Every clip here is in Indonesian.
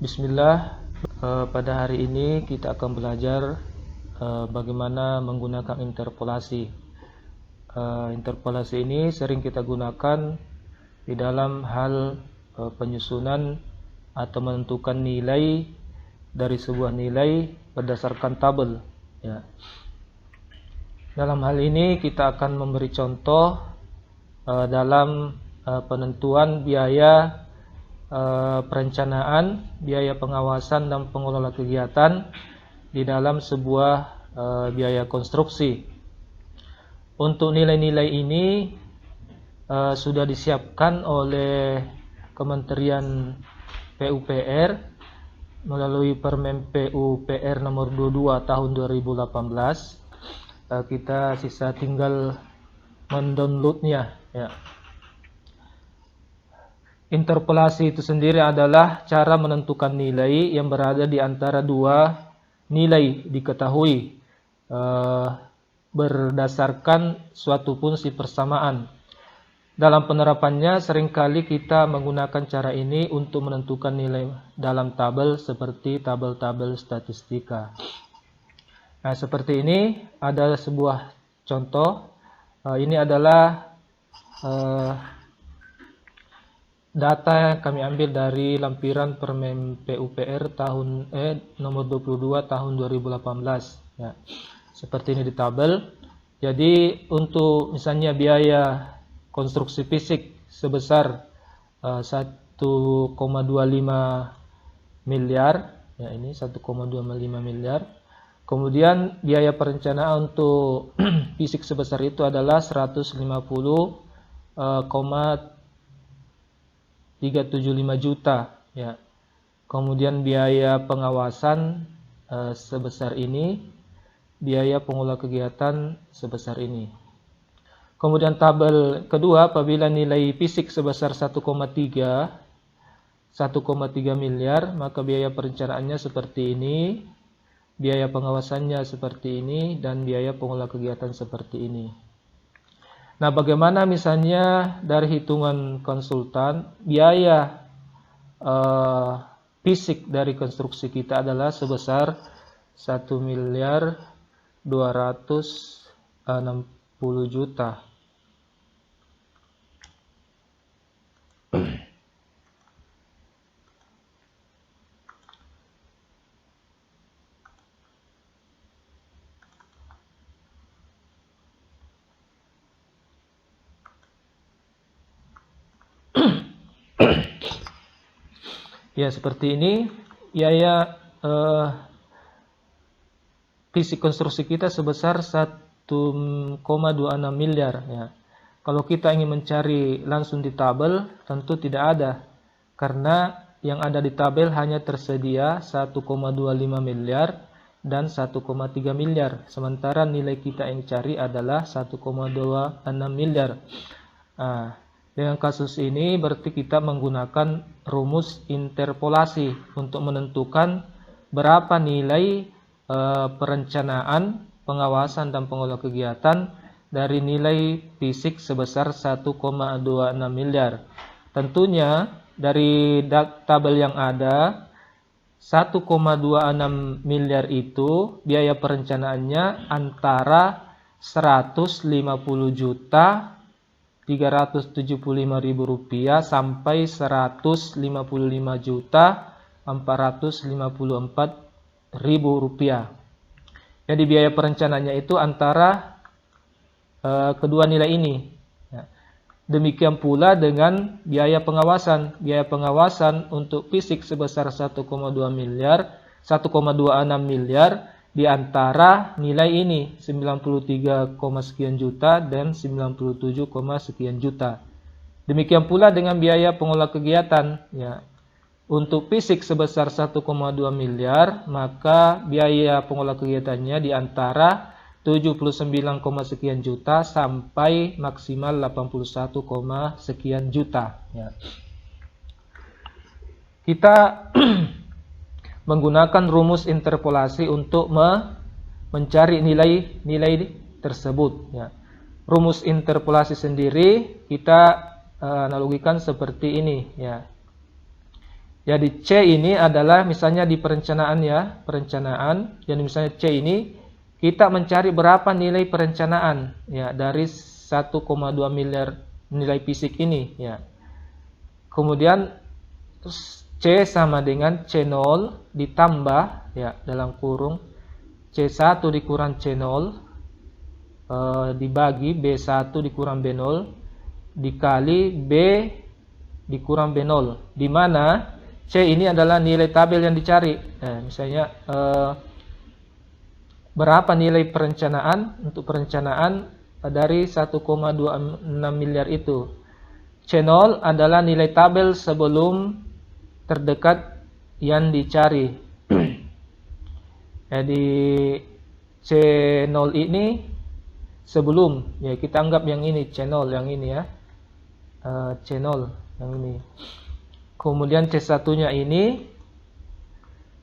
Bismillah. Pada hari ini kita akan belajar bagaimana menggunakan interpolasi. Interpolasi ini sering kita gunakan di dalam hal penyusunan atau menentukan nilai dari sebuah nilai berdasarkan tabel. Ya. Dalam hal ini kita akan memberi contoh dalam penentuan biaya perencanaan, biaya pengawasan dan pengelola kegiatan di dalam sebuah biaya konstruksi. Untuk nilai-nilai ini sudah disiapkan oleh Kementerian PUPR melalui Permen PUPR nomor 22 tahun 2018. Kita sisa tinggal mendownloadnya, ya. Interpolasi itu sendiri adalah cara menentukan nilai yang berada di antara dua nilai diketahui berdasarkan suatu fungsi persamaan. Dalam penerapannya seringkali kita menggunakan cara ini untuk menentukan nilai dalam tabel seperti tabel-tabel statistika. Nah, seperti ini ada sebuah contoh. Ini adalah data yang kami ambil dari lampiran Permen PUPR nomor 22 tahun 2018. Ya. Seperti ini di tabel. Jadi untuk misalnya biaya konstruksi fisik sebesar 1,25 miliar, ya ini 1,25 miliar. Kemudian biaya perencanaan untuk fisik sebesar itu adalah 150,375 juta, ya. Kemudian biaya pengawasan sebesar ini, biaya pengelola kegiatan sebesar ini. Kemudian tabel kedua, apabila nilai fisik sebesar 1,3 miliar, maka biaya perencanaannya seperti ini, biaya pengawasannya seperti ini, dan biaya pengelola kegiatan seperti ini. Nah, bagaimana misalnya dari hitungan konsultan, biaya fisik dari konstruksi kita adalah sebesar 1.260 juta. Ya, seperti ini. Biaya fisik konstruksi kita sebesar 1,26 miliar, ya. Kalau kita ingin mencari langsung di tabel, tentu tidak ada, karena yang ada di tabel hanya tersedia 1,25 miliar dan 1,3 miliar. Sementara nilai kita yang cari adalah 1,26 miliar. Nah, dengan kasus ini berarti kita menggunakan rumus interpolasi untuk menentukan berapa nilai perencanaan, pengawasan dan pengelola kegiatan dari nilai fisik sebesar 1,26 miliar. Tentunya dari tabel yang ada 1,26 miliar itu biaya perencanaannya antara 150 juta 375.000 rupiah sampai 155 juta 454.000 rupiah. Jadi biaya perencanaannya itu antara kedua nilai ini. Ya. Demikian pula dengan biaya pengawasan. Biaya pengawasan untuk fisik sebesar 1,26 miliar di antara nilai ini 93, sekian juta dan 97, sekian juta. Demikian pula dengan biaya pengelola kegiatan, ya. Untuk fisik sebesar 1,2 miliar, maka biaya pengelola kegiatannya di antara 79, sekian juta sampai maksimal 81, sekian juta, ya. Kita menggunakan rumus interpolasi untuk mencari nilai-nilai tersebut, ya. Rumus interpolasi sendiri kita analogikan seperti ini, ya. Jadi C ini adalah misalnya di perencanaan ya, perencanaan. Jadi misalnya C ini kita mencari berapa nilai perencanaan ya dari 1,2 miliar nilai fisik ini ya. Kemudian C sama dengan C0 ditambah ya dalam kurung C1 dikurang C0 dibagi B1 dikurang B0 dikali B dikurang B0, di mana C ini adalah nilai tabel yang dicari. Misalnya berapa nilai perencanaan untuk perencanaan dari 1,26 miliar itu. C0 adalah nilai tabel sebelum terdekat yang dicari. Jadi C0 ini sebelum, ya kita anggap yang ini C0 yang ini ya. C0 yang ini. Kemudian C1-nya ini.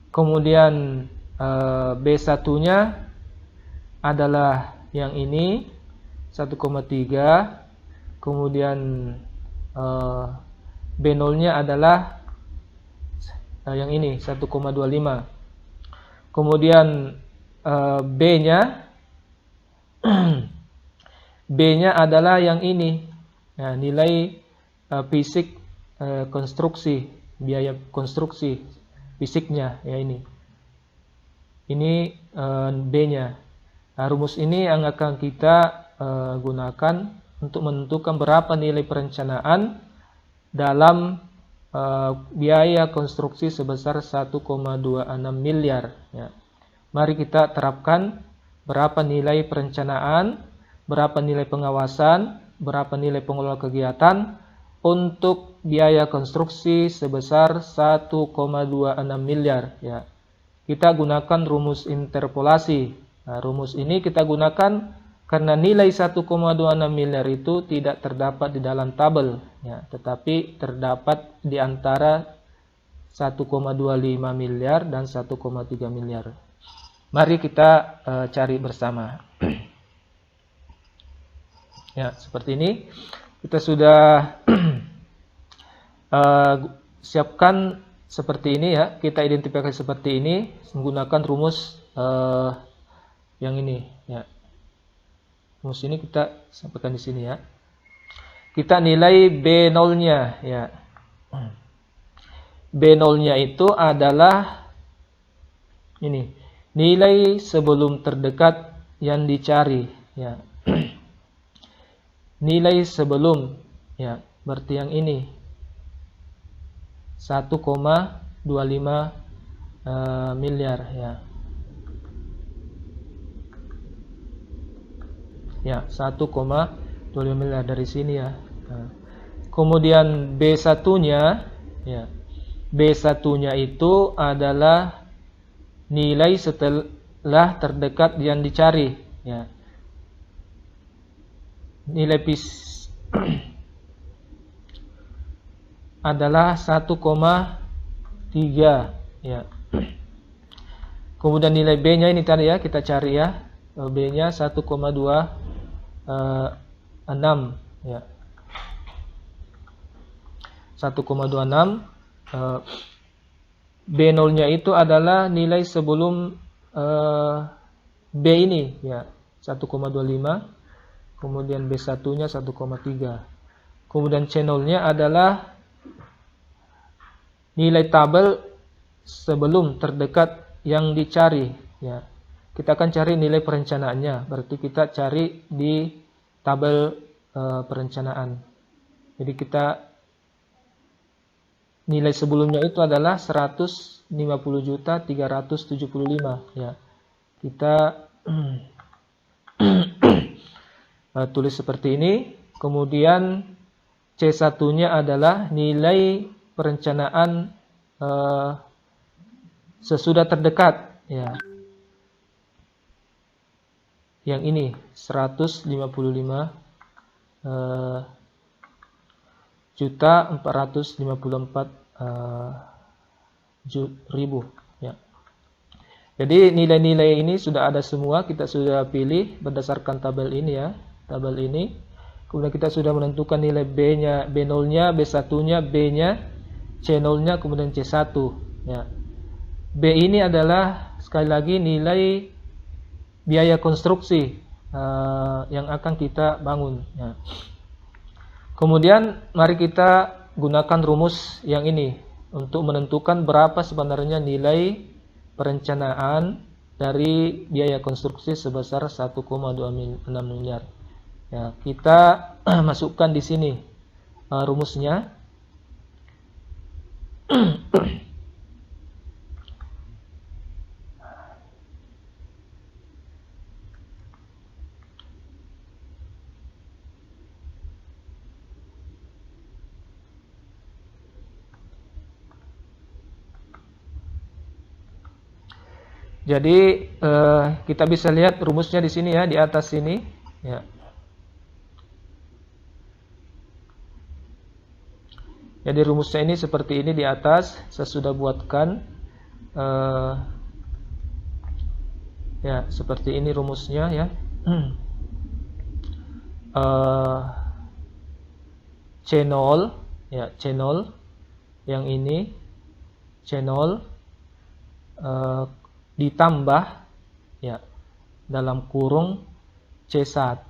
Kemudian B1-nya adalah yang ini 1,3. Kemudian B0-nya adalah yang ini 1,25. Kemudian B-nya B-nya adalah yang ini. Nah, nilai fisik konstruksi, biaya konstruksi fisiknya ya ini. Ini B-nya. Nah, rumus ini yang akan kita gunakan untuk menentukan berapa nilai perencanaan dalam biaya konstruksi sebesar 1,26 miliar ya. Mari kita terapkan berapa nilai perencanaan, berapa nilai pengawasan, berapa nilai pengelola kegiatan untuk biaya konstruksi sebesar 1,26 miliar ya. Kita gunakan rumus interpolasi. Nah, rumus ini kita gunakan karena nilai 1,26 miliar itu tidak terdapat di dalam tabel ya, tetapi terdapat di antara 1,25 miliar dan 1,3 miliar. Mari kita cari bersama. Ya, seperti ini. Kita sudah siapkan seperti ini ya. Kita identifikasi seperti ini menggunakan rumus yang ini ya. Rumus ini kita sampaikan di sini ya. Kita nilai B0-nya ya. B0-nya itu adalah ini, nilai sebelum terdekat yang dicari ya. Nilai sebelum ya, berarti yang ini 1,25 miliar ya. Ya, 1,25 miliar dari sini ya. Nah, kemudian B1-nya ya. B1-nya itu adalah nilai setelah terdekat yang dicari ya. Nilai adalah 1,3 ya. Kemudian nilai B-nya ini tadi ya, kita cari ya. B-nya 1,26 ya. 1,26. B0-nya itu adalah nilai sebelum B ini ya, 1,25. Kemudian B1-nya 1,3. Kemudian C0-nya adalah nilai tabel sebelum terdekat yang dicari ya. Kita akan cari nilai perencanaannya, berarti kita cari di tabel perencanaan. Jadi kita nilai sebelumnya itu adalah 150.375 ya. Kita tulis seperti ini. Kemudian C1-nya adalah nilai perencanaan sesudah terdekat ya. Yang ini 155.454.000 ya. Jadi nilai-nilai ini sudah ada semua, kita sudah pilih berdasarkan tabel ini ya, tabel ini. Kemudian kita sudah menentukan nilai B-nya, B0-nya, B1-nya, B-nya. C0-nya kemudian C1 ya. B ini adalah sekali lagi nilai biaya konstruksi yang akan kita bangun ya. Kemudian mari kita gunakan rumus yang ini untuk menentukan berapa sebenarnya nilai perencanaan dari biaya konstruksi sebesar 1,26 miliar. Ya, kita masukkan di sini rumusnya. Jadi kita bisa lihat rumusnya di sini ya, di atas sini ya. Jadi rumusnya ini seperti ini di atas, saya sudah buatkan ya, seperti ini rumusnya ya. C0 ya, C0 yang ini C0 ditambah ya dalam kurung C1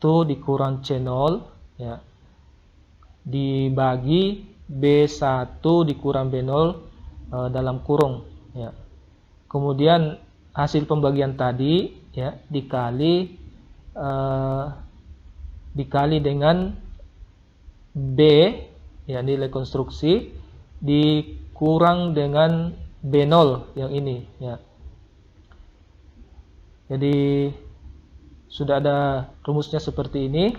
dikurang C0 ya dibagi B1 dikurang B0 dalam kurung ya. Kemudian hasil pembagian tadi ya dikali dengan B ya, nilai konstruksi dikurang dengan B0 yang ini ya. Jadi sudah ada rumusnya seperti ini.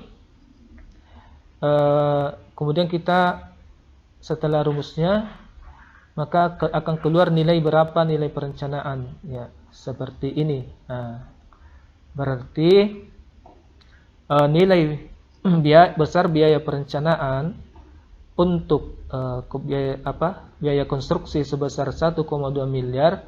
Kemudian kita setelah rumusnya maka akan keluar nilai berapa nilai perencanaan ya, seperti ini. Nah, berarti nilai besar biaya perencanaan untuk biaya konstruksi sebesar 1,2 miliar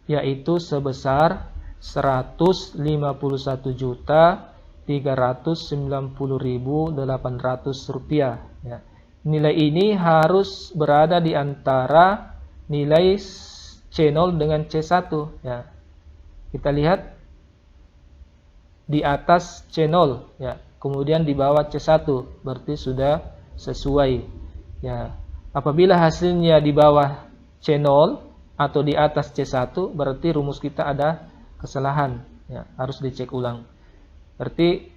yaitu sebesar 151.390.800 rupiah ya. Nilai ini harus berada di antara nilai C0 dengan C1 ya. Kita lihat di atas C0 ya, kemudian di bawah C1 berarti sudah sesuai ya. Apabila hasilnya di bawah C0 atau di atas C1 berarti rumus kita ada kesalahan ya, harus dicek ulang. Berarti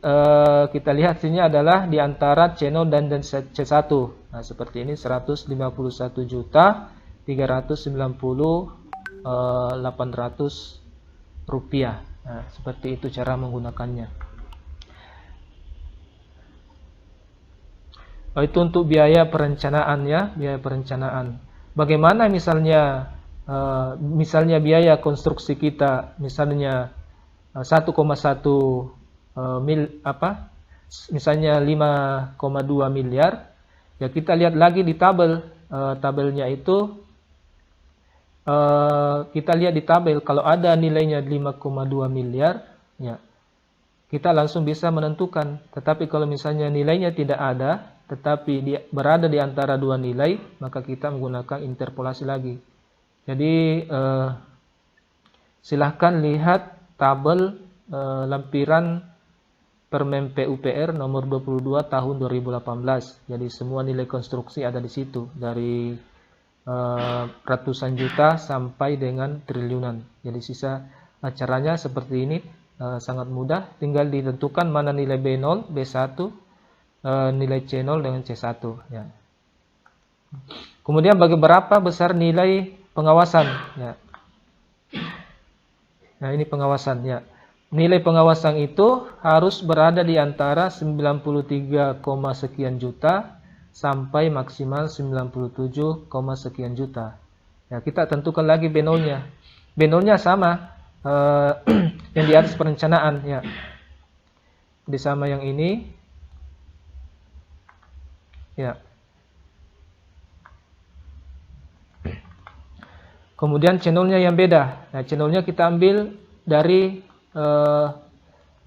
kita lihat hasilnya adalah di antara C0 dan C1. Nah, seperti ini 151.390.800 rupiah. Nah, seperti itu cara menggunakannya. Itu untuk biaya perencanaan ya, biaya perencanaan. Bagaimana misalnya biaya konstruksi kita misalnya 1,1 misalnya 5,2 miliar ya, kita lihat lagi di tabelnya itu kita lihat di tabel kalau ada nilainya 5,2 miliar ya, kita langsung bisa menentukan. Tetapi kalau misalnya nilainya tidak ada tetapi berada di antara dua nilai, maka kita menggunakan interpolasi lagi. Jadi silahkan lihat tabel lampiran Permen PUPR nomor 22 tahun 2018. Jadi semua nilai konstruksi ada di situ, dari ratusan juta sampai dengan triliunan. Jadi sisa caranya seperti ini, sangat mudah, tinggal ditentukan mana nilai B0, B1, nilai C0 dengan C1 ya. Kemudian bagi berapa besar nilai pengawasan ya. Nah, ini pengawasan ya. Nilai pengawasan itu harus berada di antara 93, sekian juta sampai maksimal 97, sekian juta. Ya, kita tentukan lagi B0-nya. B0-nya sama yang di atas perencanaan ya. Jadi sama yang ini. Ya. Kemudian channelnya yang beda. Nah, channelnya kita ambil dari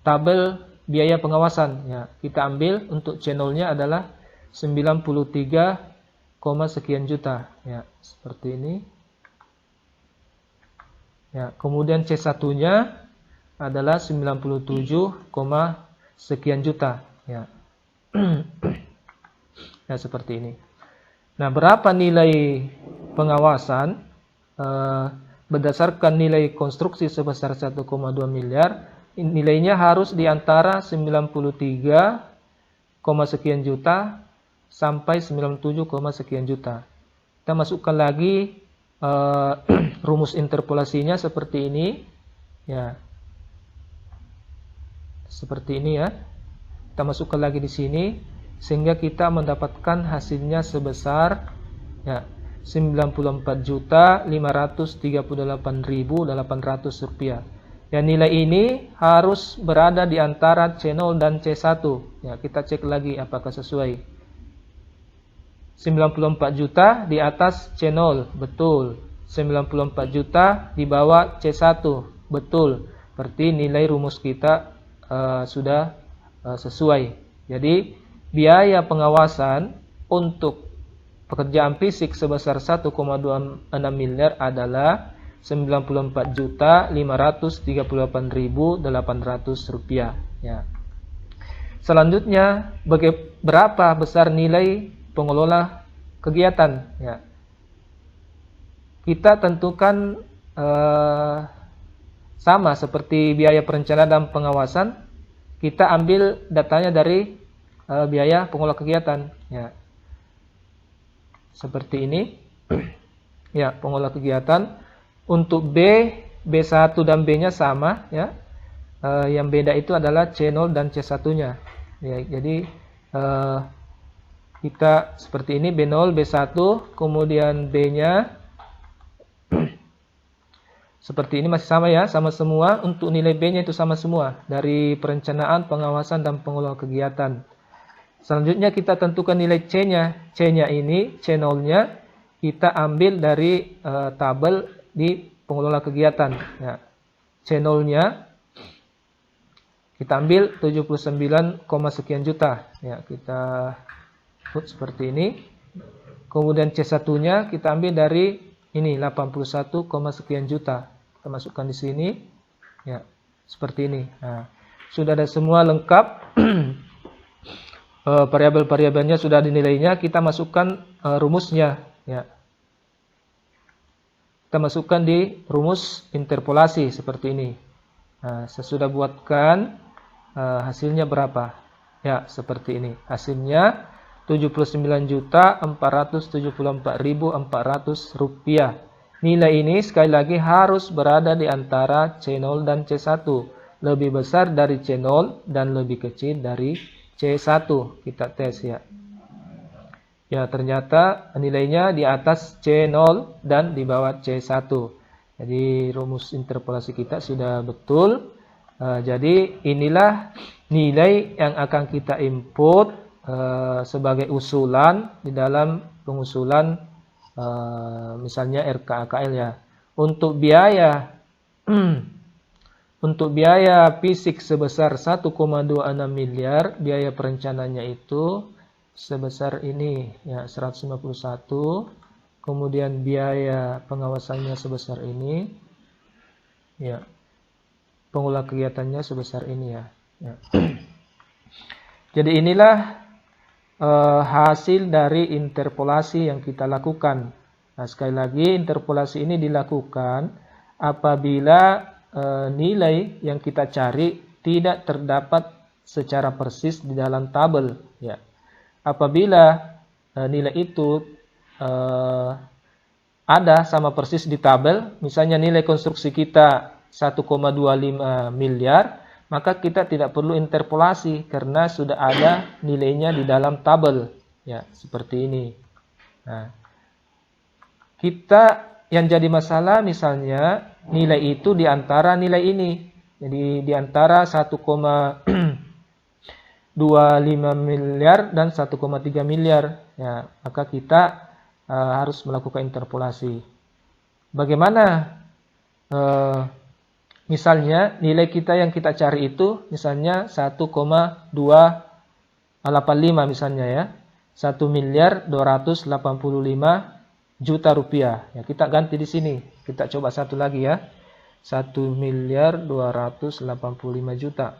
tabel biaya pengawasan ya. Kita ambil untuk channelnya adalah 93, sekian juta. Ya, seperti ini. Ya, kemudian C1-nya adalah 97, sekian juta. Ya. Ya, seperti ini. Nah, berapa nilai pengawasan berdasarkan nilai konstruksi sebesar 1,2 miliar, nilainya harus di antara 93, sekian juta sampai 97, sekian juta. Kita masukkan lagi rumus interpolasinya seperti ini. Ya. Seperti ini ya. Kita masukkan lagi di sini sehingga kita mendapatkan hasilnya sebesar ya 94.538.800 rupiah. Ya, nilai ini harus berada di antara C0 dan C1. Ya, kita cek lagi apakah sesuai. 94 juta di atas C0, betul. 94 juta di bawah C1, betul. Berarti nilai rumus kita sudah sesuai. Jadi biaya pengawasan untuk pekerjaan fisik sebesar 1,26 miliar adalah 94.538.800 rupiah. Ya. Selanjutnya, berapa besar nilai pengelola kegiatan? Ya. Kita tentukan sama seperti biaya perencanaan dan pengawasan. Kita ambil datanya dari biaya pengelola kegiatan. Ya. Seperti ini. Ya, pengelola kegiatan. Untuk B1 dan B-nya sama. Ya. Yang beda itu adalah C0 dan C1-nya. Ya, jadi kita seperti ini, B0, B1, kemudian B-nya seperti ini masih sama ya, sama semua. Untuk nilai B-nya itu sama semua dari perencanaan, pengawasan, dan pengelola kegiatan. Selanjutnya kita tentukan nilai C-nya. C-nya ini, C0-nya kita ambil dari tabel di pengelola kegiatan. Ya. C0-nya kita ambil 79, sekian juta. Ya, kita put seperti ini. Kemudian C1-nya kita ambil dari ini 81, sekian juta. Kita masukkan di sini. Ya, seperti ini. Nah, sudah ada semua lengkap. Variabel-variabelnya sudah dinilainya. Kita masukkan rumusnya. Ya. Kita masukkan di rumus interpolasi seperti ini. Nah, saya sudah buatkan hasilnya berapa. Ya, seperti ini. Hasilnya 79.474.400 rupiah. Nilai ini sekali lagi harus berada di antara C0 dan C1. Lebih besar dari C0 dan lebih kecil dari C1. Kita tes ya. Ya, ternyata nilainya di atas C0 dan di bawah C1. Jadi rumus interpolasi kita sudah betul. Jadi inilah nilai yang akan kita input sebagai usulan di dalam pengusulan misalnya RKAKL ya. Untuk biaya untuk biaya fisik sebesar 1,26 miliar, biaya perencananya itu sebesar ini ya 151. Kemudian biaya pengawasannya sebesar ini. Ya. Pengelola kegiatannya sebesar ini ya. Ya. Jadi inilah hasil dari interpolasi yang kita lakukan. Nah, sekali lagi interpolasi ini dilakukan apabila nilai yang kita cari tidak terdapat secara persis di dalam tabel. Ya. Apabila nilai itu ada sama persis di tabel, misalnya nilai konstruksi kita 1,25 miliar, maka kita tidak perlu interpolasi karena sudah ada nilainya di dalam tabel. Ya, seperti ini. Nah, kita yang jadi masalah misalnya nilai itu di antara nilai ini. Jadi di antara 1,25 miliar dan 1,3 miliar. Ya, maka kita harus melakukan interpolasi. Bagaimana misalnya nilai kita yang kita cari itu misalnya 1,285 misalnya ya. 1.285.000.000 rupiah. Ya, kita ganti di sini. Kita coba satu lagi ya. 1.285.000.000.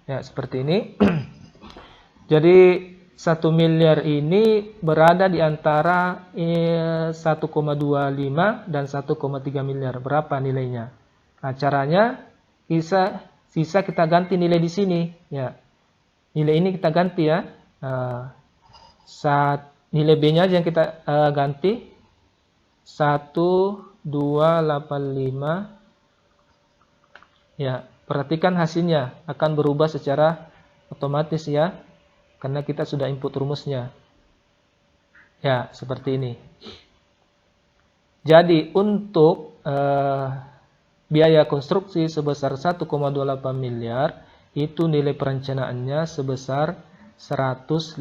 Ya, seperti ini. Jadi 1 miliar ini berada di antara 1,25 dan 1,3 miliar. Berapa nilainya? Nah, caranya sisa kita ganti nilai di sini. Ya, nilai ini kita ganti ya. Nilai B-nya aja yang kita ganti. 1,285. Ya, perhatikan hasilnya akan berubah secara otomatis ya. Karena kita sudah input rumusnya. Ya, seperti ini. Jadi, untuk biaya konstruksi sebesar 1,28 miliar, itu nilai perencanaannya sebesar 153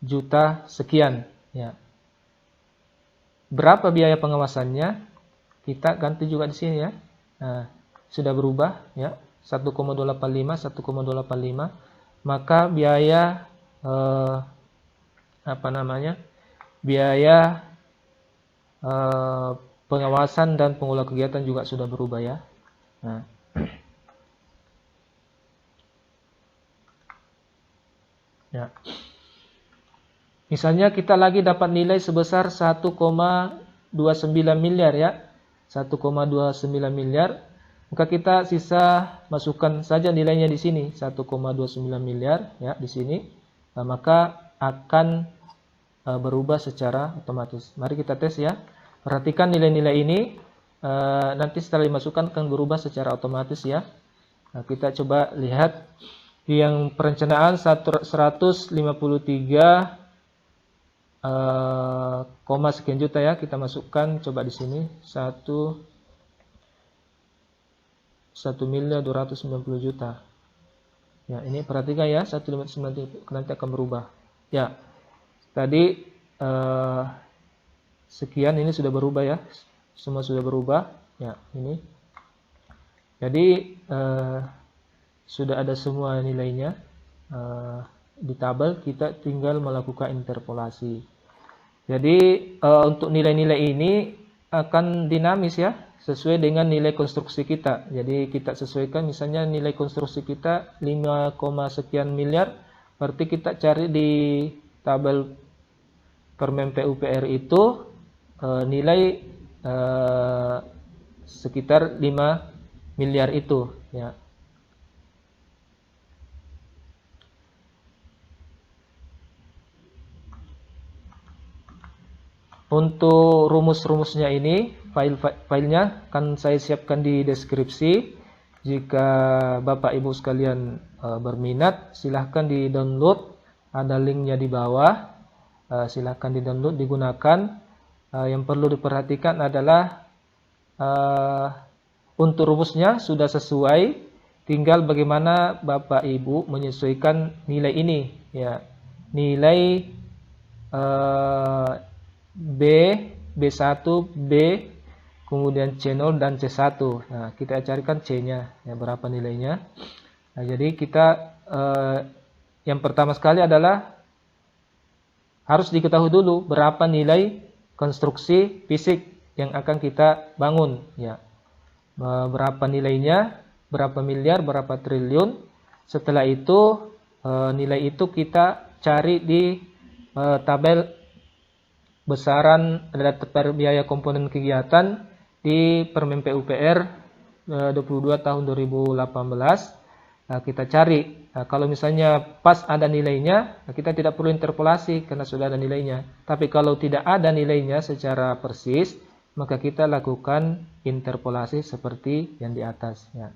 juta sekian. Ya. Berapa biaya pengawasannya? Kita ganti juga di sini ya. Nah, sudah berubah ya. 1,285, maka biaya biaya pengawasan dan pengelola kegiatan juga sudah berubah ya. Nah. Ya. Misalnya kita lagi dapat nilai sebesar 1,29 miliar ya. 1,29 miliar. Maka kita sisa masukkan saja nilainya di sini 1,29 miliar ya di sini. Nah, maka akan berubah secara otomatis. Mari kita tes ya. Perhatikan nilai-nilai ini nanti setelah dimasukkan akan berubah secara otomatis ya. Nah, kita coba lihat yang perencanaan 153 sekian juta ya. Kita masukkan coba di sini 1.290.000.000. Ya, ini perhatikan ya, 1.590 nanti akan berubah. Ya, tadi sekian ini sudah berubah ya, semua sudah berubah. Ya, ini. Jadi sudah ada semua nilainya di tabel. Kita tinggal melakukan interpolasi. Jadi untuk nilai-nilai ini akan dinamis ya, sesuai dengan nilai konstruksi kita. Jadi kita sesuaikan, misalnya nilai konstruksi kita 5, sekian miliar, berarti kita cari di tabel Permen PUPR itu nilai sekitar 5 miliar itu ya. Untuk rumus-rumusnya ini, filenya akan saya siapkan di deskripsi. Jika Bapak Ibu sekalian berminat, silahkan di-download. Ada linknya di bawah. Silahkan di-download, digunakan. Yang perlu diperhatikan adalah untuk rumusnya sudah sesuai. Tinggal bagaimana Bapak Ibu menyesuaikan nilai ini. Ya, nilai B1, B, kemudian C0 dan C1. Nah, kita carikan C-nya, ya, berapa nilainya. Nah, jadi kita yang pertama sekali adalah harus diketahui dulu berapa nilai konstruksi fisik yang akan kita bangun. Ya, berapa nilainya, berapa miliar, berapa triliun. Setelah itu nilai itu kita cari di tabel besaran daftar biaya komponen kegiatan di Permen PUPR 22 tahun 2018. Nah, kita cari. Nah, kalau misalnya pas ada nilainya, nah kita tidak perlu interpolasi karena sudah ada nilainya. Tapi kalau tidak ada nilainya secara persis, maka kita lakukan interpolasi seperti yang di atas. Ya.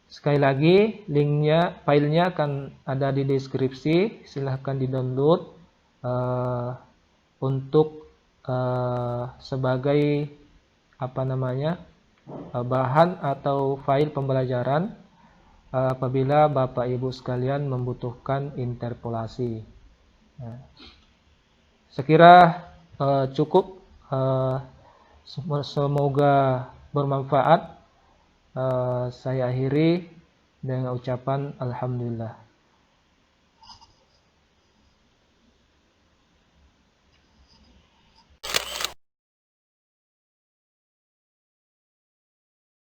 Sekali lagi, linknya, filenya akan ada di deskripsi. Silahkan di-download untuk sebagai bahan atau file pembelajaran apabila Bapak Ibu sekalian membutuhkan interpolasi. Nah, sekira cukup. Semoga bermanfaat. Saya akhiri dengan ucapan alhamdulillah.